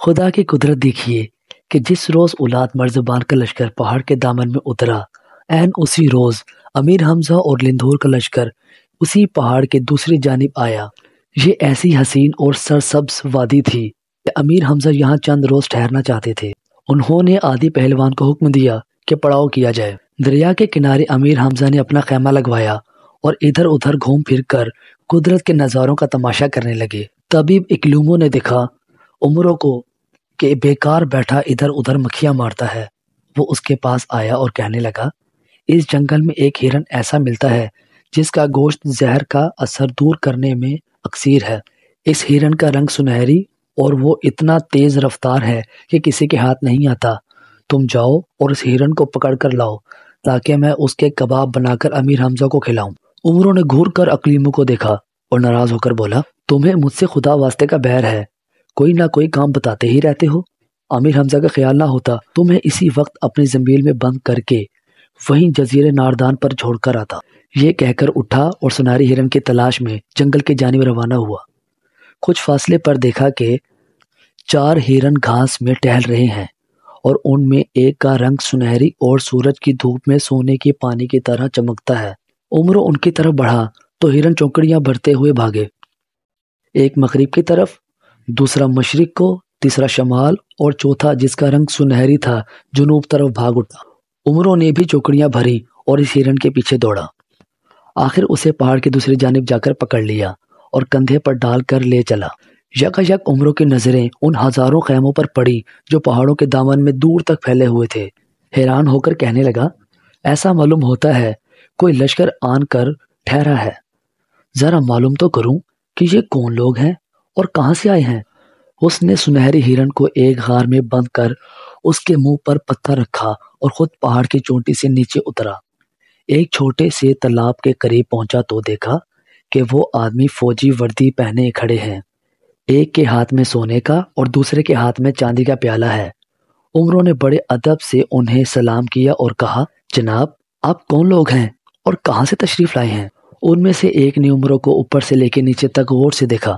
خدا کی قدرت دیکھیے کہ جس روز اولاد مرزبان کا لشکر پہاڑ کے دامن میں اترا، عین اسی روز امیر حمزہ اور لندھور کا لشکر اسی پہاڑ کے دوسری جانب آیا۔ یہ ایسی حسین اور سرسبز وادی تھی کہ امیر حمزہ یہاں چند روز ٹھہرنا چاہتے تھے۔ انہوں نے عادی پہلوان کو حکم دیا کہ پڑاؤ کیا جائے۔ دریا کے کنارے امیر حمزہ نے اپنا خیمہ لگوایا اور ادھر ادھر گھوم پھر کر قدرت کے نظاروں کا تماشا کرنے لگے۔ طبیب اکلومو نے دیکھا عمروں کو کہ بیکار بیٹھا ادھر ادھر مکھیاں مارتا ہے۔ وہ اس کے پاس آیا اور کہنے لگا، اس جنگل میں ایک ہرن ایسا ملتا ہے جس کا گوشت زہر کا اثر دور کرنے میں اکثیر ہے۔ اس ہرن کا رنگ سنہری اور وہ اتنا تیز رفتار ہے کہ کسی کے ہاتھ نہیں آتا۔ تم جاؤ اور اس ہرن کو پکڑ کر لاؤ تاکہ میں اس کے کباب بنا کر امیر حمزہ کو کھلاؤں۔ عمروں نے گھور کر اکلیمو کو دیکھا اور ناراض ہو کر بولا، تمہیں مجھ سے خدا واسطے کا بیر ہے، کوئی نہ کوئی کام بتاتے ہی رہتے ہو۔ امیر حمزہ کا خیال نہ ہوتا تمہیں اسی وقت اپنی زنبیل میں بند کر کے وہیں جزیرے ناردان پر چھوڑ کر آتا۔ یہ کہہ کر اٹھا اور سنہری ہرن کی تلاش میں جنگل کی جانب روانہ ہوا۔ کچھ فاصلے پر دیکھا کہ 4 ہرن گھاس میں ٹہل رہے ہیں اور ان میں ایک کا رنگ سنہری اور سورج کی دھوپ میں سونے کے پانی کی طرح چمکتا ہے۔ عمروں ان کی طرف بڑھا تو ہرن چونکڑیاں بھرتے ہوئے بھاگے، ایک مغرب کی طرف، دوسرا مشرق کو، تیسرا شمال اور چوتھا جس کا رنگ سنہری تھا جنوب طرف بھاگ اٹھا۔ عمروں نے بھی چوکڑیاں بھری اور اس ہرن کے پیچھے دوڑا۔ آخر اسے پہاڑ کی دوسری جانب جا کر پکڑ لیا اور کندھے پر ڈال کر لے چلا۔ یکایک عمروں کی نظریں ان ہزاروں خیموں پر پڑی جو پہاڑوں کے دامن میں دور تک پھیلے ہوئے تھے۔ حیران ہو کر کہنے لگا، ایسا معلوم ہوتا ہے کوئی لشکر آن کر ٹھہرا ہے، ذرا معلوم تو کروں کہ یہ کون لوگ ہیں اور کہاں سے آئے ہیں۔ اس نے سنہری ہرن کو ایک غار میں بند کر اس کے منہ پر پتھر رکھا اور خود پہاڑ کی چوٹی سے نیچے اترا۔ ایک چھوٹے سے تالاب کے قریب پہنچا تو دیکھا کہ وہ آدمی فوجی وردی پہنے کھڑے ہیں، ایک کے ہاتھ میں سونے کا اور دوسرے کے ہاتھ میں چاندی کا پیالہ ہے۔ عمروں نے بڑے ادب سے انہیں سلام کیا اور کہا، جناب آپ کون لوگ ہیں اور کہاں سے تشریف لائے ہیں؟ ان میں سے ایک نے عمروں کو اوپر سے لے کے نیچے تک غور سے دیکھا،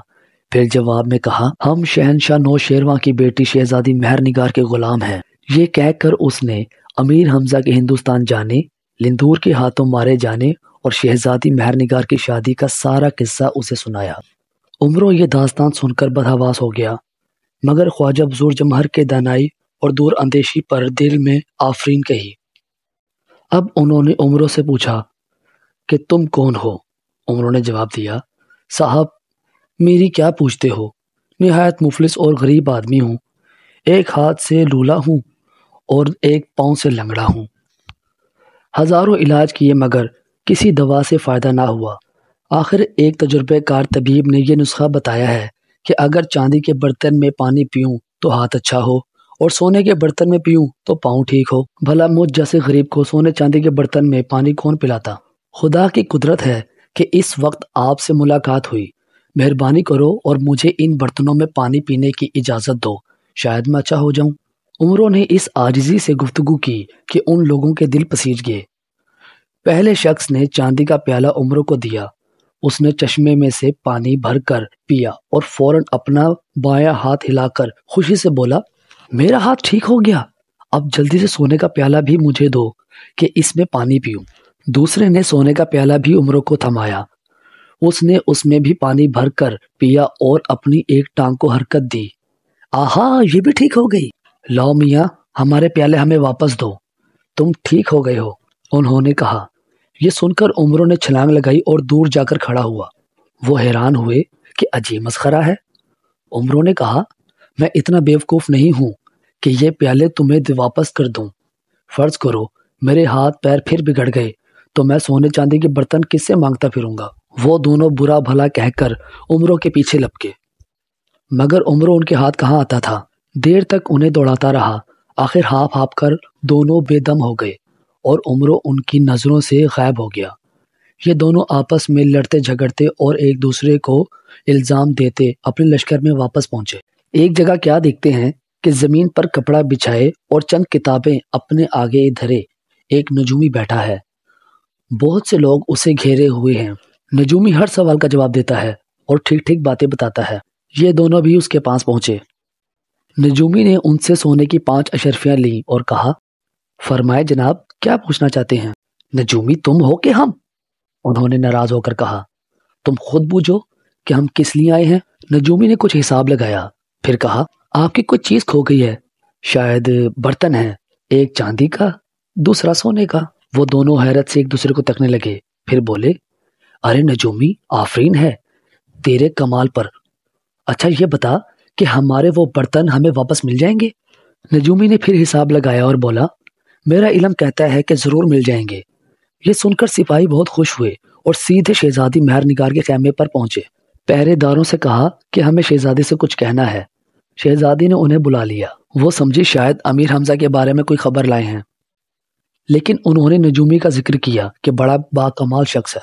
پھر جواب میں کہا، ہم شہنشاہ نوشیروان کی بیٹی شہزادی مہر نگار کے غلام ہیں۔ یہ کہہ کر اس نے امیر حمزہ کے ہندوستان جانے، لندھور کے ہاتھوں مارے جانے اور شہزادی مہر نگار کی شادی کا سارا قصہ اسے سنایا۔ عمروں یہ داستان سن کر بدحواس ہو گیا، مگر خواجہ بزرگ جمہر کے دانائی اور دور اندیشی پر دل میں آفرین کہی۔ اب انہوں نے عمروں سے پوچھا کہ تم کون ہو؟ عمروں نے جواب دیا، صاحب میری کیا پوچھتے ہو، نہایت مفلس اور غریب آدمی ہوں، ایک ہاتھ سے لولا ہوں اور ایک پاؤں سے لنگڑا ہوں۔ ہزاروں علاج کیے مگر کسی دوا سے فائدہ نہ ہوا۔ آخر ایک تجربہ کار طبیب نے یہ نسخہ بتایا ہے کہ اگر چاندی کے برتن میں پانی پیوں تو ہاتھ اچھا ہو اور سونے کے برتن میں پیوں تو پاؤں ٹھیک ہو۔ بھلا مجھ جیسے غریب کو سونے چاندی کے برتن میں پانی کون پلاتا؟ خدا کی قدرت ہے کہ اس وقت آپ سے ملاقات ہوئی، مہربانی کرو اور مجھے ان برتنوں میں پانی پینے کی اجازت دو، شاید میں اچھا ہو جاؤں۔ عمروں نے اس عاجزی سے گفتگو کی کہ ان لوگوں کے دل پسیج گئے۔ پہلے شخص نے چاندی کا پیالہ عمروں کو دیا، اس نے چشمے میں سے پانی بھر کر پیا اور فوراً اپنا بایاں ہاتھ ہلا کر خوشی سے بولا، میرا ہاتھ ٹھیک ہو گیا، اب جلدی سے سونے کا پیالہ بھی مجھے دو کہ اس میں پانی پیوں۔ دوسرے نے سونے کا پیالہ بھی عمروں کو تھمایا، اس نے اس میں بھی پانی بھر کر پیا اور اپنی ایک ٹانگ کو حرکت دی۔ آہا، یہ بھی ٹھیک ہو گئی، لاؤ میاں ہمارے پیالے ہمیں واپس دو، تم ٹھیک ہو گئے ہو، انہوں نے کہا۔ یہ سن کر عمروں نے چھلانگ لگائی اور دور جا کر کھڑا ہوا۔ وہ حیران ہوئے کہ عجیب مسخرہ ہے۔ عمروں نے کہا، میں اتنا بیوقوف نہیں ہوں کہ یہ پیالے تمہیں واپس کر دوں۔ فرض کرو میرے ہاتھ پیر پھر بگڑ گئے تو میں سونے چاندی کے برتن کس سے مانگتا پھروں گا؟ وہ دونوں برا بھلا کہہ کر عمروں کے پیچھے لپکے، مگر عمروں ان کے ہاتھ کہاں آتا تھا۔ دیر تک انہیں دوڑاتا رہا، آخر ہاپ ہاپ کر دونوں بے دم ہو گئے اور عمروں ان کی نظروں سے غائب ہو گیا۔ یہ دونوں آپس میں لڑتے جھگڑتے اور ایک دوسرے کو الزام دیتے اپنے لشکر میں واپس پہنچے۔ ایک جگہ کیا دیکھتے ہیں کہ زمین پر کپڑا بچھائے اور چند کتابیں اپنے آگے دھرے ایک نجومی بیٹھا ہے، بہت سے لوگ اسے گھیرے ہوئے ہیں۔ نجومی ہر سوال کا جواب دیتا ہے اور ٹھیک ٹھیک باتیں بتاتا ہے۔ یہ دونوں بھی اس کے پاس پہنچے۔ نجومی نے ان سے سونے کی 5 اشرفیاں لیں اور کہا، فرمائے جناب کیا پوچھنا چاہتے ہیں؟ نجومی تم ہو کہ ہم؟ انہوں نے ناراض ہو کر کہا، تم خود بوجھو کہ ہم کس لیے آئے ہیں۔ نجومی نے کچھ حساب لگایا، پھر کہا، آپ کی کوئی چیز کھو گئی ہے، شاید برتن ہے، ایک چاندی کا دوسرا سونے کا۔ وہ دونوں حیرت سے ایک دوسرے کو تکنے لگے، پھر بولے، ارے نجومی آفرین ہے تیرے کمال پر، اچھا یہ بتا کہ ہمارے وہ برتن ہمیں واپس مل جائیں گے؟ نجومی نے پھر حساب لگایا اور بولا، میرا علم کہتا ہے کہ ضرور مل جائیں گے۔ یہ سن کر سپاہی بہت خوش ہوئے اور سیدھے شہزادی مہر نگار کے خیمے پر پہنچے۔ پہرے داروں سے کہا کہ ہمیں شہزادی سے کچھ کہنا ہے۔ شہزادی نے انہیں بلا لیا۔ وہ سمجھی شاید امیر حمزہ کے بارے میں کوئی خبر لائے ہیں، لیکن انہوں نے نجومی کا ذکر کیا کہ بڑا باکمال شخص ہے،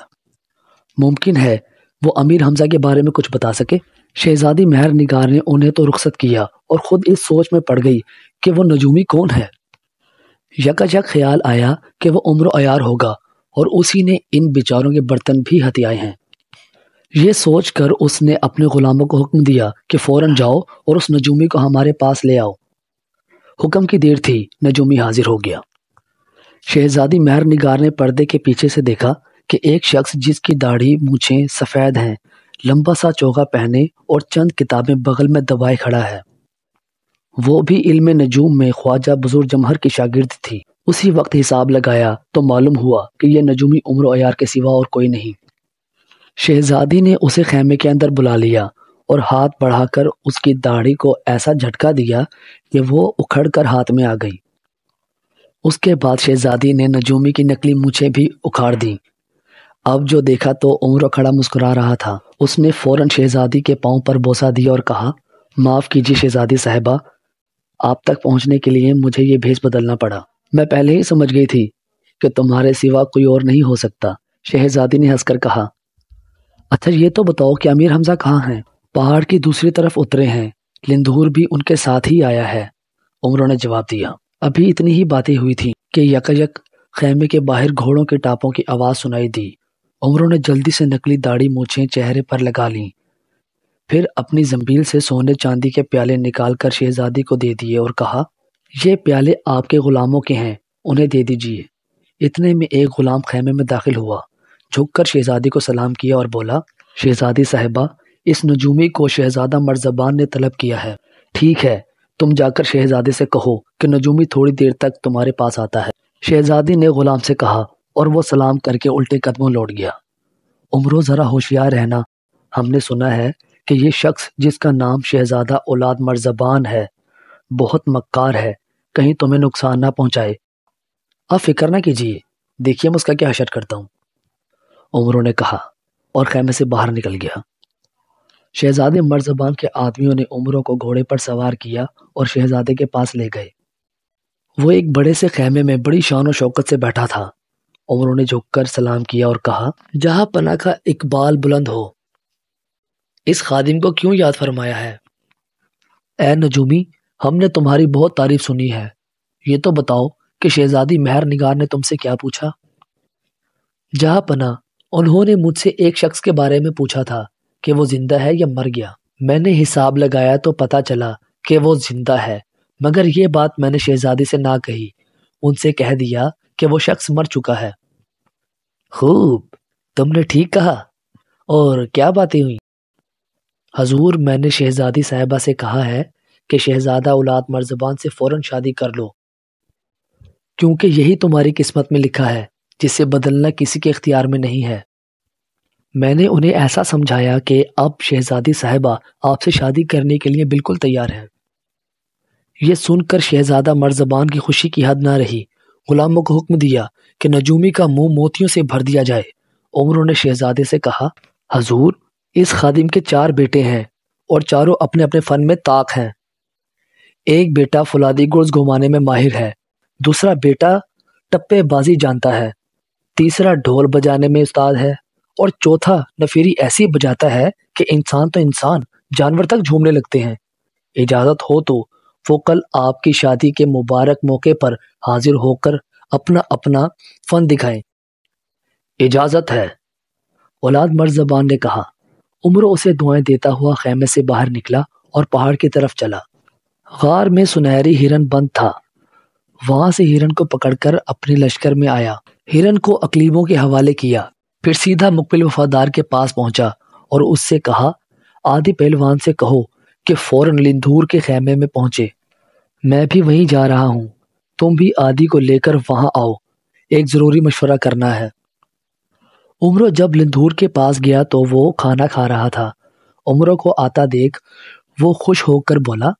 ممکن ہے وہ امیر حمزہ کے بارے میں کچھ بتا سکے۔ شہزادی مہر نگار نے انہیں تو رخصت کیا اور خود اس سوچ میں پڑ گئی کہ وہ نجومی کون ہے۔ یکایک خیال آیا کہ وہ عمر و عیار ہوگا اور اسی نے ان بیچاروں کے برتن بھی ہتھیائے ہیں۔ یہ سوچ کر اس نے اپنے غلاموں کو حکم دیا کہ فوراً جاؤ اور اس نجومی کو ہمارے پاس لے آؤ۔ حکم کی دیر تھی، نجومی حاضر ہو گیا۔ شہزادی مہر نگار نے پردے کے پیچھے سے دیکھا کہ ایک شخص جس کی داڑھی مونچھیں سفید ہیں، لمبا سا چوغا پہنے اور چند کتابیں بغل میں دبائے کھڑا ہے۔ وہ بھی علم نجوم میں خواجہ بزرگ جمہر کی شاگرد تھی۔ اسی وقت حساب لگایا تو معلوم ہوا کہ یہ نجومی عمر و عیار کے سوا اور کوئی نہیں۔ شہزادی نے اسے خیمے کے اندر بلا لیا اور ہاتھ بڑھا کر اس کی داڑھی کو ایسا جھٹکا دیا کہ وہ اکھڑ کر ہاتھ میں آ گئی۔ اس کے بعد شہزادی نے نجومی کی نکلی مونچھیں بھی اکھاڑ دیں۔ اب جو دیکھا تو عمر کھڑا مسکرا رہا تھا۔ اس نے فوراً شہزادی کے پاؤں پر بوسہ دیا اور کہا، معاف کیجیے شہزادی صاحبہ، آپ تک پہنچنے کے لیے مجھے یہ بھیس بدلنا پڑا۔ میں پہلے ہی سمجھ گئی تھی کہ تمہارے سوا کوئی اور نہیں ہو سکتا۔ شہزادی نے ہنس کر کہا، اچھا یہ تو بتاؤ کہ امیر حمزہ کہاں ہیں؟ پہاڑ کی دوسری طرف اترے ہیں، لندھور بھی ان کے ساتھ ہی آیا ہے، عمروں نے جواب دیا۔ ابھی اتنی ہی باتیں ہوئی تھیں کہ یکایک خیمے کے باہر گھوڑوں کے ٹاپوں کی آواز سنائی دی۔ عمروں نے جلدی سے نکلی داڑھی مونچھیں چہرے پر لگا لیں، پھر اپنی زنبیل سے سونے چاندی کے پیالے نکال کر شہزادی کو دے دیے اور کہا، یہ پیالے آپ کے غلاموں کے ہیں، انہیں دے دیجیے۔ اتنے میں ایک غلام خیمے میں داخل ہوا، جھک کر شہزادی کو سلام کیا اور بولا، شہزادی صاحبہ، اس نجومی کو شہزادہ مرزبان نے طلب کیا ہے۔ ٹھیک ہے، تم جا کر شہزادے سے کہو کہ نجومی تھوڑی دیر تک تمہارے پاس آتا ہے۔ شہزادی نے غلام سے کہا اور وہ سلام کر کے الٹے قدموں لوٹ گیا۔ عمرو ذرا ہوشیار رہنا، ہم نے سنا ہے کہ یہ شخص جس کا نام شہزادہ اولاد مرزبان ہے بہت مکار ہے، کہیں تمہیں نقصان نہ پہنچائے۔ آپ فکر نہ کیجیے، دیکھیے میں اس کا کیا حشر کرتا ہوں، عمرو نے کہا اور خیمے سے باہر نکل گیا۔ شہزادے مرزبان کے آدمیوں نے عمرو کو گھوڑے پر سوار کیا اور شہزادے کے پاس لے گئے۔ وہ ایک بڑے سے خیمے میں بڑی شان و شوکت سے بیٹھا تھا۔ عمرو نے جھک کر سلام کیا اور کہا، جہاں پناہ کا اقبال بلند ہو، اس خادم کو کیوں یاد فرمایا ہے؟ اے نجومی، ہم نے تمہاری بہت تعریف سنی ہے، یہ تو بتاؤ کہ شہزادی مہر نگار نے تم سے کیا پوچھا؟ جہاں پناہ، انہوں نے مجھ سے ایک شخص کے بارے میں پوچھا تھا کہ وہ زندہ ہے یا مر گیا۔ میں نے حساب لگایا تو پتا چلا کہ وہ زندہ ہے، مگر یہ بات میں نے شہزادی سے نہ کہی، ان سے کہہ دیا کہ وہ شخص مر چکا ہے۔ خوب، تم نے ٹھیک کہا، اور کیا باتیں ہوئیں؟ حضور، میں نے شہزادی صاحبہ سے کہا ہے کہ شہزادہ اولاد مرزبان سے فوراً شادی کر لو، کیونکہ یہی تمہاری قسمت میں لکھا ہے، جسے بدلنا کسی کے اختیار میں نہیں ہے۔ میں نے انہیں ایسا سمجھایا کہ اب شہزادی صاحبہ آپ سے شادی کرنے کے لیے بالکل تیار ہے۔ یہ سن کر شہزادہ مرزبان کی خوشی کی حد نہ رہی۔ غلاموں کو حکم دیا کہ نجومی کا منہ موتیوں سے بھر دیا جائے۔ عمروں نے شہزادے سے کہا، حضور، اس خادم کے 4 بیٹے ہیں اور چاروں اپنے اپنے فن میں طاق ہیں۔ ایک بیٹا فولادی گرز گھمانے میں ماہر ہے، دوسرا بیٹا ٹپے بازی جانتا ہے، تیسرا ڈھول بجانے میں استاد ہے، اور چوتھا نفیری ایسی بجاتا ہے کہ انسان تو انسان، جانور تک جھومنے لگتے ہیں۔ اجازت ہو تو وہ کل آپ کی شادی کے مبارک موقع پر حاضر ہو کر اپنا اپنا فن دکھائیں۔ اجازت ہے، اولاد مرزبان نے کہا۔ عمرو اسے دعائیں دیتا ہوا خیمے سے باہر نکلا اور پہاڑ کی طرف چلا۔ غار میں سنہری ہرن بند تھا، وہاں سے ہرن کو پکڑ کر اپنے لشکر میں آیا، ہرن کو اقلیموں کے حوالے کیا، پھر سیدھا مقبل وفادار کے پاس پہنچا اور اس سے کہا، عادی پہلوان سے کہو کہ فوراً لندھور کے خیمے میں پہنچے، میں بھی وہیں جا رہا ہوں، تم بھی عادی کو لے کر وہاں آؤ، ایک ضروری مشورہ کرنا ہے۔ عمرو جب لندھور کے پاس گیا تو وہ کھانا کھا رہا تھا، عمرو کو آتا دیکھ وہ خوش ہو کر بولا،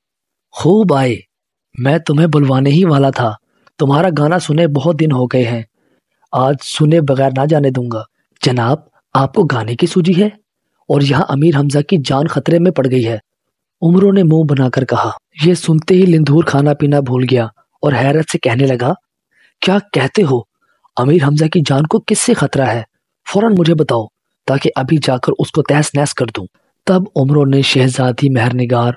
خوب آئے، میں تمہیں بلوانے ہی والا تھا، تمہارا گانا سنے بہت دن ہو گئے ہیں، آج سنے بغیر نہ جانے دوں گا۔ جناب، آپ کو گانے کی سوجی ہے اور یہاں امیر حمزہ کی جان خطرے میں پڑ گئی ہے، عمرو نے منہ بنا کر کہا۔ یہ سنتے ہی لندھور کھانا پینا بھول گیا اور حیرت سے کہنے لگا، کیا کہتے ہو؟ امیر حمزہ کی جان کو کس سے خطرہ ہے؟ فوراً مجھے بتاؤ تاکہ ابھی جا کر اس کو تہس نہس کر دوں۔ تب عمرو نے شہزادی مہر نگار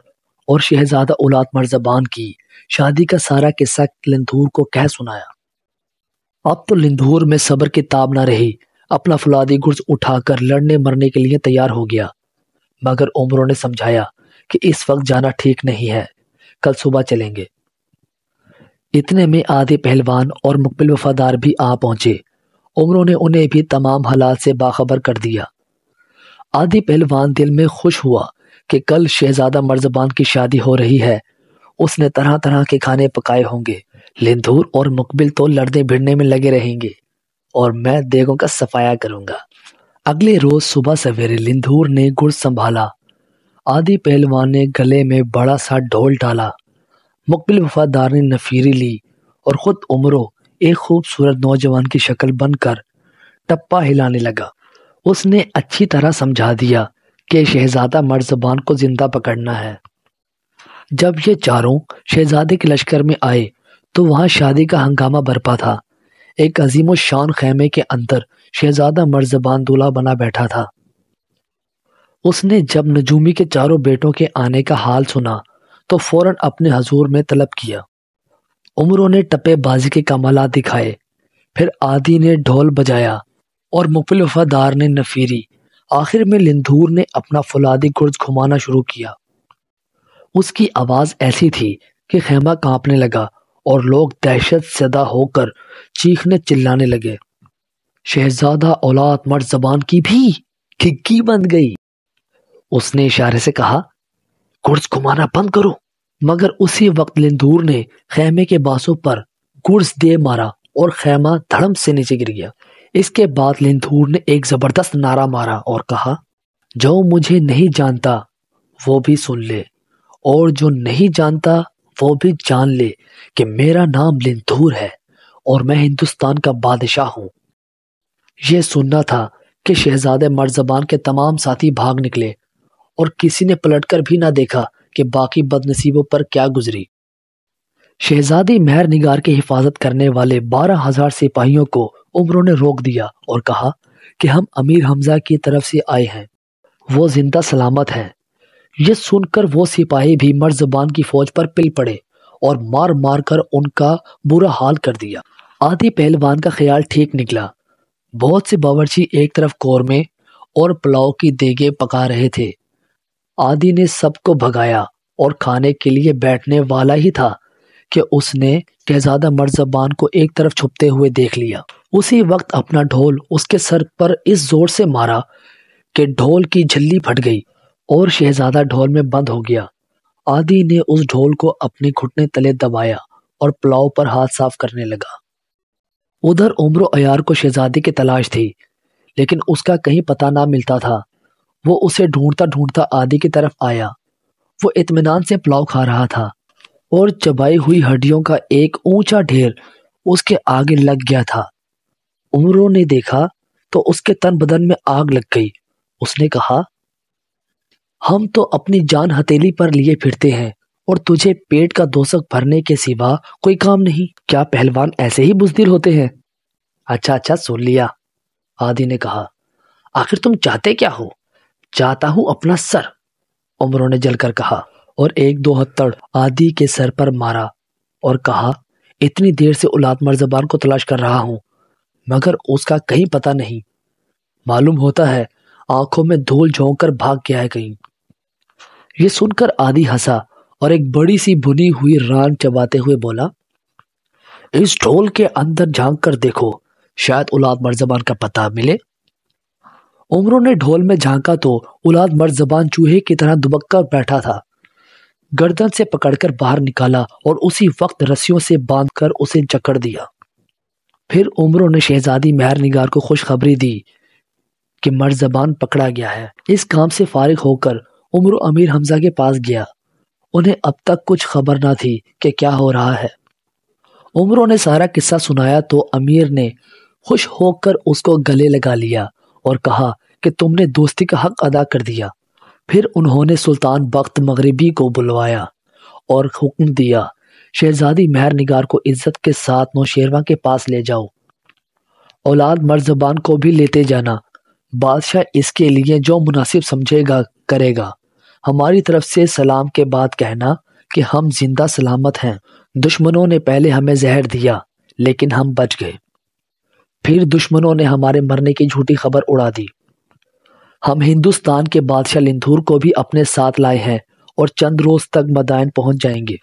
اور شہزادہ اولاد مرزبان کی شادی کا سارا قصہ لندھور کو کہہ سنایا۔ اب تو لندھور میں صبر کی تاب نہ رہی، اپنا فولادی گرز اٹھا کر لڑنے مرنے کے لیے تیار ہو گیا، مگر عمرو نے سمجھایا کہ اس وقت جانا ٹھیک نہیں ہے، کل صبح چلیں گے۔ اتنے میں عادی پہلوان اور مقبل وفادار بھی آ پہنچے، عمرو نے انہیں بھی تمام حالات سے باخبر کر دیا۔ عادی پہلوان دل میں خوش ہوا کہ کل شہزادہ مرزبان کی شادی ہو رہی ہے، اس نے طرح طرح کے کھانے پکائے ہوں گے، لندھور اور مقبل تو لڑنے بھڑنے میں لگے رہیں گے اور میں دیگوں کا صفایا کروں گا۔ اگلے روز صبح سویرے لندھور نے گڑ سنبھالا، عادی پہلوان نے گلے میں بڑا سا ڈھول ڈالا، مقبل وفادار نے نفیری لی اور خود عمرو ایک خوبصورت نوجوان کی شکل بن کر ٹپا ہلانے لگا۔ اس نے اچھی طرح سمجھا دیا کہ شہزادہ مرزبان کو زندہ پکڑنا ہے۔ جب یہ چاروں شہزادے کے لشکر میں آئے تو وہاں شادی کا ہنگامہ برپا تھا، ایک عظیم الشان خیمے کے اندر شہزادہ مرزبان دولہا بنا بیٹھا تھا۔ اس نے جب نجومی کے چاروں بیٹوں کے آنے کا حال سنا تو فوراً اپنے حضور میں طلب کیا۔ عمرو نے ٹپے بازی کے کمالات دکھائے، پھر عادی نے ڈھول بجایا اور مقبل وفادار نے نفیری، آخر میں لندھور نے اپنا فولادی گرز گھمانا شروع کیا۔ اس کی آواز ایسی تھی کہ خیمہ کانپنے لگا اور لوگ دہشت زدہ ہو کر چیخنے چلانے لگے۔ شہزادہ اولاد مرزبان کی بھی کھگی بند گئی۔ اس نے اشارے سے کہا، گرز گھمانا بند کرو، مگر اسی وقت لندھور نے خیمے کے باسوں پر گرز دے مارا اور خیمہ دھڑم سے نیچے گر گیا۔ اس کے بعد لندھور نے ایک زبردست نعرہ مارا اور کہا، جو مجھے نہیں جانتا وہ بھی سن لے اور جو نہیں جانتا وہ بھی جان لے کہ میرا نام لندھور ہے اور میں ہندوستان کا بادشاہ ہوں۔ یہ سننا تھا کہ شہزادے مرزبان کے تمام ساتھی بھاگ نکلے اور کسی نے پلٹ کر بھی نہ دیکھا کہ باقی بد نصیبوں پر کیا گزری۔ شہزادی مہر نگار کی حفاظت کرنے والے 12,000 سپاہیوں کو عمرو نے روک دیا اور کہا کہ ہم امیر حمزہ کی طرف سے آئے ہیں، وہ زندہ سلامت ہیں۔ یہ سن کر وہ سپاہی بھی مرزبان کی فوج پر پل پڑے اور مار مار کر ان کا برا حال کر دیا۔ عادی پہلوان کا خیال ٹھیک نکلا، بہت سے باورچی ایک طرف قورمے اور پلاؤ کی دیگیں پکا رہے تھے۔ عادی نے سب کو بھگایا اور کھانے کے لیے بیٹھنے والا ہی تھا کہ اس نے شہزادہ مرزبان کو ایک طرف چھپتے ہوئے دیکھ لیا۔ اسی وقت اپنا ڈھول اس کے سر پر اس زور سے مارا کہ ڈھول کی جھلی پھٹ گئی اور شہزادہ ڈھول میں بند ہو گیا۔ عادی نے اس ڈھول کو اپنے گھٹنے تلے دبایا اور پلاؤ پر ہاتھ صاف کرنے لگا۔ ادھر عمرو عیار کو شہزادی کی تلاش تھی، لیکن اس کا کہیں پتہ نہ ملتا تھا۔ وہ اسے ڈھونڈتا ڈھونڈتا عادی کی طرف آیا۔ وہ اطمینان سے پلاؤ کھا رہا تھا اور چبائی ہوئی ہڈیوں کا ایک اونچا ڈھیر اس کے آگے لگ گیا تھا۔ عمرو نے دیکھا تو اس کے تن بدن میں آگ لگ گئی۔ اس نے کہا، ہم تو اپنی جان ہتھیلی پر لیے پھرتے ہیں اور تجھے پیٹ کا دوزخ بھرنے کے سوا کوئی کام نہیں؟ کیا پہلوان ایسے ہی بزدل ہوتے ہیں؟ اچھا سن لیا، عادی نے کہا، آخر تم چاہتے کیا ہو؟ چاہتا ہوں اپنا سر، عمرو نے جل کر کہا اور ایک دو ہتھڑ عادی کے سر پر مارا اور کہا، اتنی دیر سے اولاد مرزبان کو تلاش کر رہا ہوں مگر اس کا کہیں پتہ نہیں، معلوم ہوتا ہے آنکھوں میں دھول جھونک کر بھاگ گیا ہے کہیں۔ یہ سن کر عادی ہنسا اور ایک بڑی سی بھنی ہوئی ران چباتے ہوئے بولا، اس ڈھول کے اندر جھانک کر دیکھو، شاید اولاد مرزبان کا پتہ ملے۔ عمروں نے ڈھول میں جھانکا تو اولاد مرزبان چوہے کی طرح دبک کر بیٹھا تھا۔ گردن سے پکڑ کر باہر نکالا اور اسی وقت رسیوں سے باندھ کر اسے جکڑ دیا۔ پھر عمروں نے شہزادی مہر نگار کو خوشخبری دی کہ مرزبان پکڑا گیا ہے۔ اس کام سے فارغ ہو کر عمرو امیر حمزہ کے پاس گیا۔ انہیں اب تک کچھ خبر نہ تھی کہ کیا ہو رہا ہے۔ عمروں نے سارا قصہ سنایا تو امیر نے خوش ہو کر اس کو گلے لگا لیا اور کہا کہ تم نے دوستی کا حق ادا کر دیا۔ پھر انہوں نے سلطان بخت مغربی کو بلوایا اور حکم دیا، شہزادی مہر نگار کو عزت کے ساتھ نوشیروان کے پاس لے جاؤ۔ اولاد مرزبان کو بھی لیتے جانا، بادشاہ اس کے لیے جو مناسب سمجھے گا کرے گا۔ ہماری طرف سے سلام کے بعد کہنا کہ ہم زندہ سلامت ہیں۔ دشمنوں نے پہلے ہمیں زہر دیا لیکن ہم بچ گئے، پھر دشمنوں نے ہمارے مرنے کی جھوٹی خبر اڑا دی۔ ہم ہندوستان کے بادشاہ لندھور کو بھی اپنے ساتھ لائے ہیں اور چند روز تک مدائن پہنچ جائیں گے۔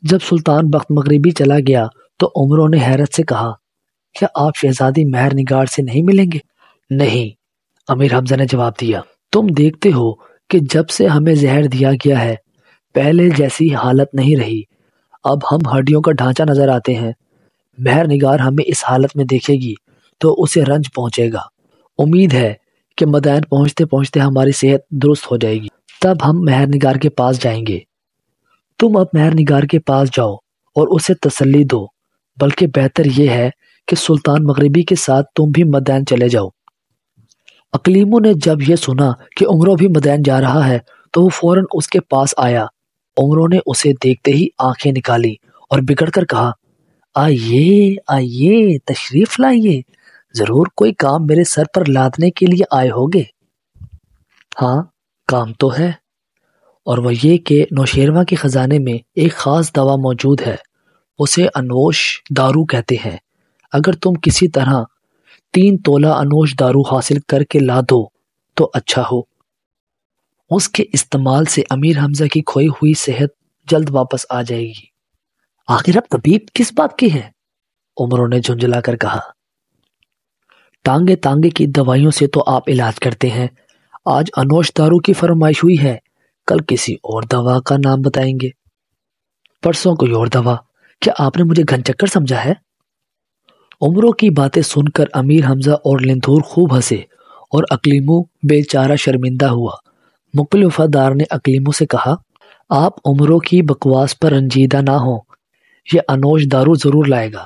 جب سلطان بخت مغربی چلا گیا تو عمروں نے حیرت سے کہا، کیا آپ شہزادی مہر نگار سے نہیں ملیں گے؟ نہیں، امیر حمزہ نے جواب دیا، تم دیکھتے ہو کہ جب سے ہمیں زہر دیا گیا ہے پہلے جیسی حالت نہیں رہی۔ اب ہم ہڈیوں کا ڈھانچہ نظر آتے ہیں۔ مہر نگار ہمیں اس حالت میں دیکھے گی تو اسے رنج پہنچے گا۔ امید ہے کہ مدائن پہنچتے پہنچتے ہماری صحت درست ہو جائے گی، تب ہم مہر نگار کے پاس جائیں گے۔ تم اب مہر نگار کے پاس جاؤ اور اسے تسلی دو، بلکہ بہتر یہ ہے کہ سلطان مغربی کے ساتھ تم بھی مدائن چلے جاؤ۔ اقلیموں نے جب یہ سنا کہ عمرو بھی مدائن جا رہا ہے تو وہ فوراً اس کے پاس آیا۔ عمرو نے اسے دیکھتے ہی آنکھیں نکالی اور بگڑ کر کہا، آئیے آئیے، تشریف لائیے، ضرور کوئی کام میرے سر پر لادنے کے لیے آئے ہوگے۔ ہاں، کام تو ہے، اور وہ یہ کہ نوشیروان کے خزانے میں ایک خاص دوا موجود ہے، اسے انوش دارو کہتے ہیں۔ اگر تم کسی طرح 3 تولہ انوش دارو حاصل کر کے لا دو تو اچھا ہو۔ اس کے استعمال سے امیر حمزہ کی کھوئی ہوئی صحت جلد واپس آ جائے گی۔ آخر اب طبیب کس بات کی ہے؟ عمروں نے جھنجھلا کر کہا، ٹانگے ٹانگے کی دوائیوں سے تو آپ علاج کرتے ہیں، آج انوش دارو کی فرمائش ہوئی ہے، کل کسی اور دوا کا نام بتائیں گے، پرسوں کوئی اور دوا۔ کیا آپ نے مجھے گھن چکر سمجھا ہے؟ عمروں کی باتیں سن کر امیر حمزہ اور لندھور خوب ہنسے اور اقلیمو بے چارہ شرمندہ ہوا۔ مقبل وفادار نے اقلیمو سے کہا، آپ عمروں کی بکواس پر رنجیدہ نہ ہوں، یہ انوش دارو ضرور لائے گا۔